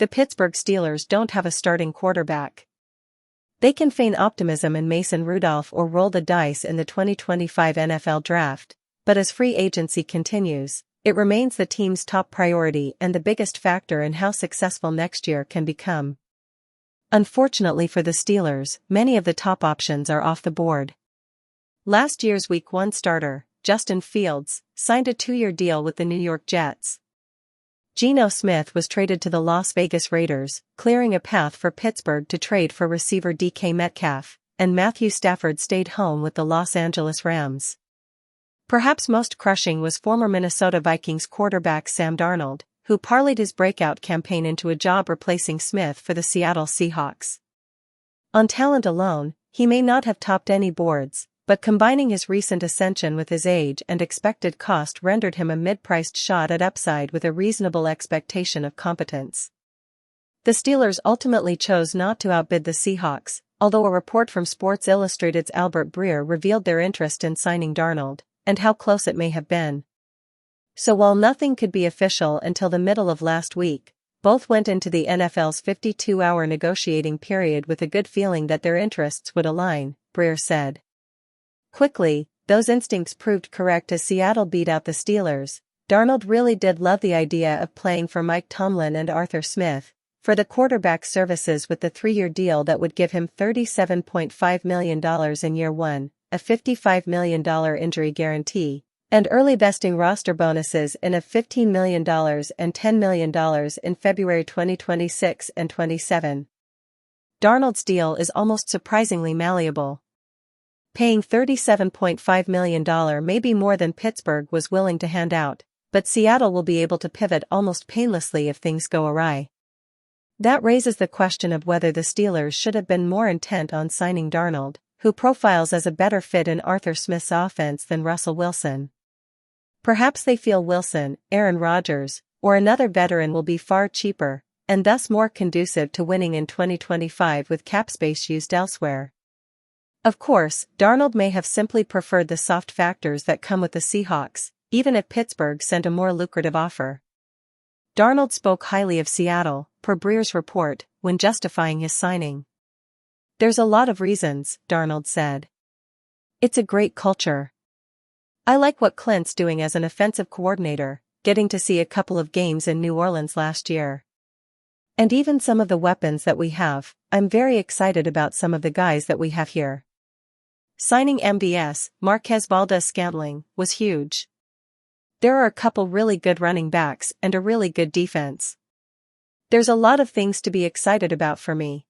the Pittsburgh Steelers don't have a starting quarterback. They can feign optimism in Mason Rudolph or roll the dice in the 2025 NFL Draft, but as free agency continues, it remains the team's top priority and the biggest factor in how successful next year can become. Unfortunately for the Steelers, many of the top options are off the board. Last year's Week 1 starter, Justin Fields, signed a 2-year deal with the New York Jets. Geno Smith was traded to the Las Vegas Raiders, clearing a path for Pittsburgh to trade for receiver DK Metcalf, and Matthew Stafford stayed home with the Los Angeles Rams. Perhaps most crushing was former Minnesota Vikings quarterback Sam Darnold, who parlayed his breakout campaign into a job replacing Smith for the Seattle Seahawks. On talent alone, he may not have topped any boards, but combining his recent ascension with his age and expected cost rendered him a mid-priced shot at upside with a reasonable expectation of competence. The Steelers ultimately chose not to outbid the Seahawks, although a report from Sports Illustrated's Albert Breer revealed their interest in signing Darnold, and how close it may have been. So while nothing could be official until the middle of last week, both went into the NFL's 52-hour negotiating period with a good feeling that their interests would align, Breer said. Quickly, those instincts proved correct as Seattle beat out the Steelers. Darnold really did love the idea of playing for Mike Tomlin and Arthur Smith, for the quarterback services with the 3-year deal that would give him $37.5 million in year 1, a $55 million injury guarantee, and early vesting roster bonuses in of $15 million and $10 million in February 2026 and 27. Darnold's deal is almost surprisingly malleable. Paying $37.5 million may be more than Pittsburgh was willing to hand out, but Seattle will be able to pivot almost painlessly if things go awry. That raises the question of whether the Steelers should have been more intent on signing Darnold, who profiles as a better fit in Arthur Smith's offense than Russell Wilson. Perhaps they feel Wilson, Aaron Rodgers, or another veteran will be far cheaper, and thus more conducive to winning in 2025 with cap space used elsewhere. Of course, Darnold may have simply preferred the soft factors that come with the Seahawks, even if Pittsburgh sent a more lucrative offer. Darnold spoke highly of Seattle, per Breer's report, when justifying his signing. "There's a lot of reasons," Darnold said. "It's a great culture. I like what Clint's doing as an offensive coordinator, getting to see a couple of games in New Orleans last year. And even some of the weapons that we have, I'm very excited about some of the guys that we have here." Signing MVS, Marquez Valdes-Scantling, was huge. "There are a couple really good running backs and a really good defense. There's a lot of things to be excited about for me,